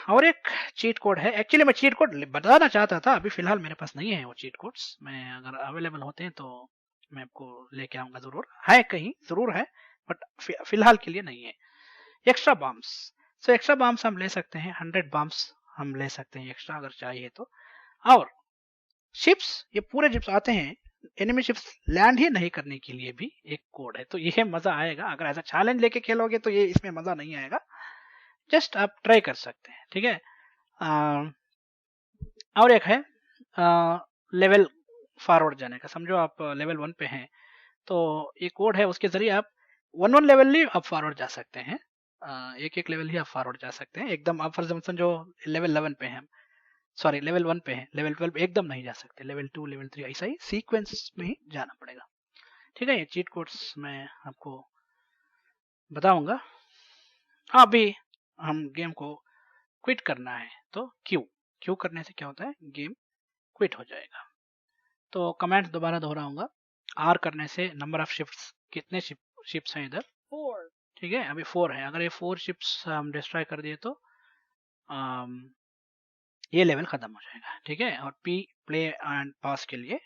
और एक चीट कोड है, एक्चुअली मैं चीट कोड बताना चाहता था, अभी फिलहाल मेरे पास नहीं है वो चीट कोड्स। मैं अगर अवेलेबल होते हैं तो मैं आपको लेके आऊंगा, जरूर है, कहीं जरूर है, बट फिलहाल के लिए नहीं है। एक्स्ट्रा बम्स, तो एक्स्ट्रा बम्स हम ले सकते हैं, 100 बम्स हम ले सकते हैं एक्स्ट्रा अगर चाहिए तो। और शिप्स, ये पूरे शिप्स आते हैं, एनिमी शिप्स लैंड ही नहीं करने के लिए भी एक कोड है। तो ये मजा आएगा, अगर ऐसा चैलेंज लेके खेलोगे तो ये इसमें मजा नहीं आएगा, जस्ट आप ट्राई कर सकते हैं, ठीक है। और एक है लेवल फॉरवर्ड जाने का। समझो आप लेवल 1 पे हैं, तो ये कोड है, उसके जरिए आप 1 लेवल ही आप फॉरवर्ड जा सकते हैं, एक लेवल ही आप फॉरवर्ड जा सकते हैं एकदम। आप फॉर एग्जांपल जो लेवल 11 पे हैं, सॉरी लेवल 1 पे हैं, लेवल 12 एकदम नहीं जा सकते, लेवल 2 लेवल 3 ऐसा ही सीक्वेंस में ही जाना पड़ेगा, ठीक है, ये चीट कोड्स मैं आपको बताऊंगा। अभी हम गेम को क्विट करना है तो क्यू करने से क्या होता है, गेम क्विट हो जाएगा। तो कमेंट दोबारा दोहराऊंगा। आर करने से नंबर ऑफ शिप्स, कितने शिप्स हैं इधर, 4. ठीक है, अभी 4 है। अगर ये 4 शिप्स हम डिस्ट्रॉय कर दिए तो ये लेवल खत्म हो जाएगा, ठीक है। और पी प्ले एंड पास के लिए,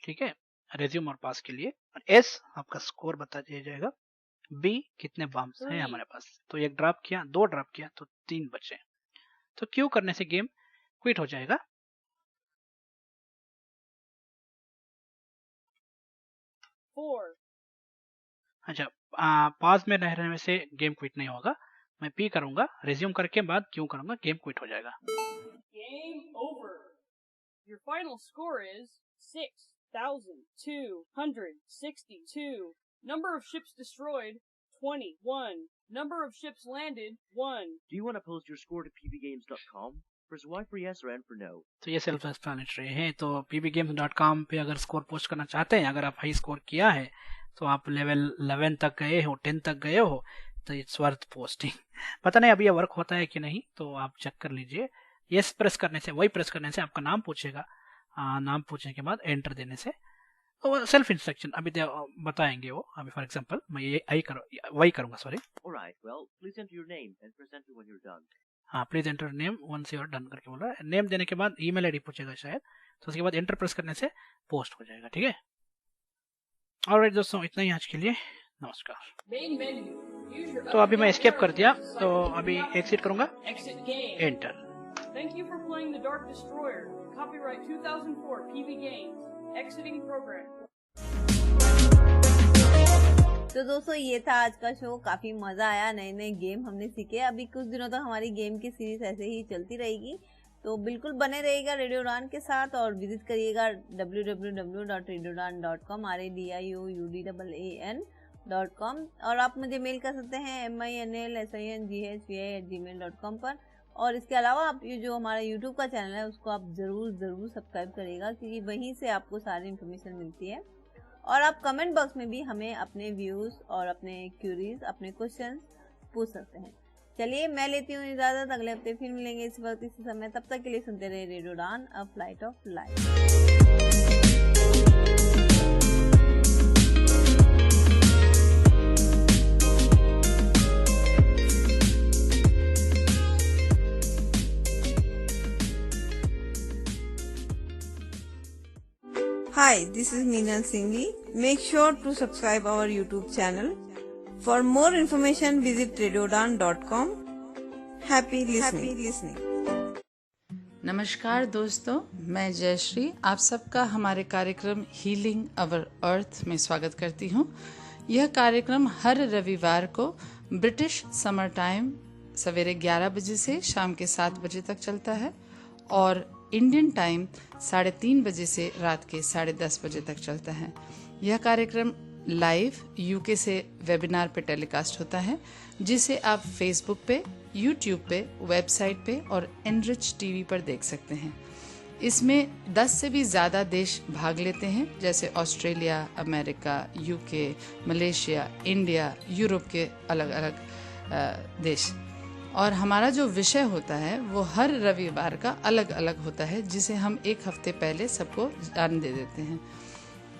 ठीक है, रेज्यूम और पास के लिए। और एस आपका स्कोर बता दिया जाएगा। बी कितने बम्स हैं हमारे पास, तो एक ड्रॉप किया, 2 ड्रॉप किया तो 3 बचे। तो क्यू करने से गेम क्विट हो जाएगा। 4. अच्छा, पास में रहने से गेम क्विट नहीं होगा। मैं पी करूंगा, रिज्यूम करके बाद क्यू करूंगा, गेम क्विट हो जाएगा। Game over. Your final score is 6,262. Number of ships destroyed, 21. Number of ships landed, 1. Do you want to post your score to pbgames.com? Press Y for yes or N for no. तो ये self explanatory है। तो pbgames.com पे अगर score post करना चाहते हैं, अगर आप हाई स्कोर किया है तो आप लेवल 11 तक गए हो, 10 तक गए हो, तो इट्स वर्थ पोस्टिंग। पता नहीं अभी ये वर्क होता है कि नहीं, तो आप चेक कर लीजिए। यस प्रेस करने से, वही प्रेस करने से आपका नाम पूछेगा। नाम पूछने के बाद एंटर देने से तो सेल्फ इंस्ट्रक्शन अभी बताएंगे वो। अभी फॉर एग्जांपल मैं ये वही करूंगा, sorry. Alright, well, please enter your name and press enter when you're done. हाँ, please enter name once you are done करके बोल रहा है। नेम देने के बाद ईमेल आईडी पूछेगा शायद, तो उसके बाद एंटर प्रेस करने से पोस्ट हो जाएगा, ठीक है। ऑलराइट दोस्तों, इतना ही आज के लिए, नमस्कार। Main menu. Use your तो अभी मैं एस्केप कर दिया, तो अभी एग्जिट करूंगा, Exit game. Enter. Thank you for playing The Dark Destroyer. Copyright 2004 PB Games. Exiting program. तो दोस्तों ये था आज का शो। काफी मजा आया, नए नए गेम हमने सीखे। अभी कुछ दिनों तक हमारी गेम की सीरीज ऐसे ही चलती रहेगी, तो बिल्कुल बने रहिएगा रेडियो उड़ान के साथ और विजिट करिएगा www.radioudan.com RADIOUDAAN.com। और आप मुझे मेल कर सकते हैं minlsinghi@gmail.com पर। और इसके अलावा आप ये जो हमारा YouTube का चैनल है उसको आप जरूर सब्सक्राइब करिएगा, क्योंकि वहीं से आपको सारी इन्फॉर्मेशन मिलती है। और आप कमेंट बॉक्स में भी हमें अपने व्यूज और अपने क्यूरीज, अपने क्वेश्चंस पूछ सकते हैं। चलिए मैं लेती हूँ इजाजत, अगले हफ्ते फिर मिलेंगे इसी वक्त इसी समय। तब तक के लिए सुनते रहे रेडियो उड़ान, a flight of life. Hi, this is Meenal Singhi. Make sure to subscribe our YouTube channel. For more information, visit radiodan.com. Happy listening. नमस्कार दोस्तों, मैं जयश्री आप सबका हमारे कार्यक्रम हीलिंग अवर अर्थ में स्वागत करती हूँ। यह कार्यक्रम हर रविवार को ब्रिटिश समर टाइम सवेरे 11 बजे से शाम के 7 बजे तक चलता है और इंडियन टाइम 3:30 बजे से रात के 10:30 बजे तक चलता है। यह कार्यक्रम लाइव यूके से वेबिनार पे टेलीकास्ट होता है, जिसे आप फेसबुक पे, यूट्यूब पे, वेबसाइट पे और एनरिच टीवी पर देख सकते हैं। इसमें 10 से भी ज़्यादा देश भाग लेते हैं, जैसे Australia, America, UK, Malaysia, India, Europe के अलग अलग देश। और हमारा जो विषय होता है वो हर रविवार का अलग अलग होता है, जिसे हम एक हफ्ते पहले सबको जान दे देते हैं।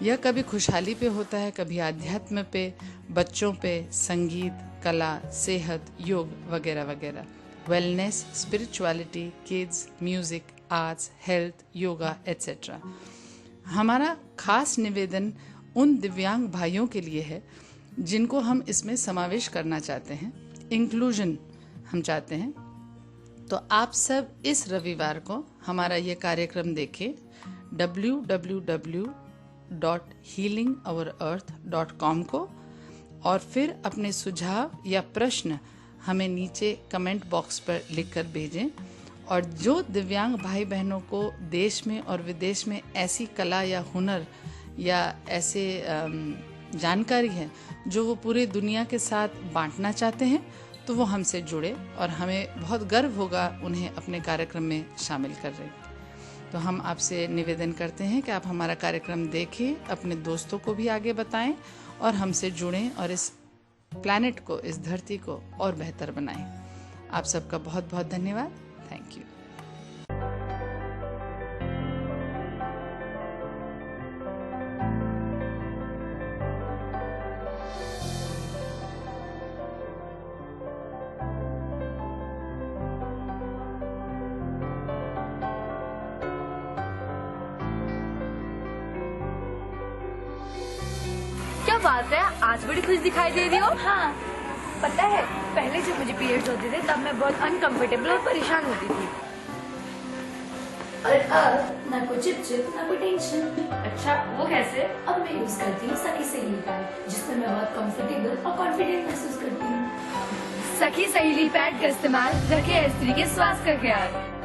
यह कभी खुशहाली पे होता है, कभी आध्यात्म पे, बच्चों पे, संगीत, कला, सेहत, योग वगैरह वगैरह, wellness, spirituality, kids, music, arts, health, yoga etcetera. हमारा खास निवेदन उन दिव्यांग भाइयों के लिए है जिनको हम इसमें समावेश करना चाहते हैं, इंक्लूजन हम चाहते हैं। तो आप सब इस रविवार को हमारा ये कार्यक्रम देखें www.healingourEarth.com को, और फिर अपने सुझाव या प्रश्न हमें नीचे कमेंट बॉक्स पर लिखकर भेजें। और जो दिव्यांग भाई बहनों को देश में और विदेश में ऐसी कला या हुनर या ऐसे जानकारी है जो वो पूरे दुनिया के साथ बांटना चाहते हैं, तो वो हमसे जुड़े और हमें बहुत गर्व होगा उन्हें अपने कार्यक्रम में शामिल कर रहे। तो हम आपसे निवेदन करते हैं कि आप हमारा कार्यक्रम देखें, अपने दोस्तों को भी आगे बताएं और हमसे जुड़ें और इस प्लैनेट को, इस धरती को और बेहतर बनाएं। आप सबका बहुत बहुत धन्यवाद। Thank you. क्या बात है, आज बड़ी खुश दिखाई दे रही हो। हाँ, पता है पहले जब मुझे पीरियड्स होते थे तब मैं बहुत अनकंफर्टेबल और परेशान होती थी, और अब ना कोई चिप ना कोई टेंशन। अच्छा, वो कैसे? अब मैं यूज करती हूँ सखी सहेली पैड, जिसमें मैं बहुत कंफर्टेबल और कॉन्फिडेंट महसूस करती हूँ। सखी सहेली पैड का इस्तेमाल रखे स्त्री के स्वास्थ्य का ख्याल।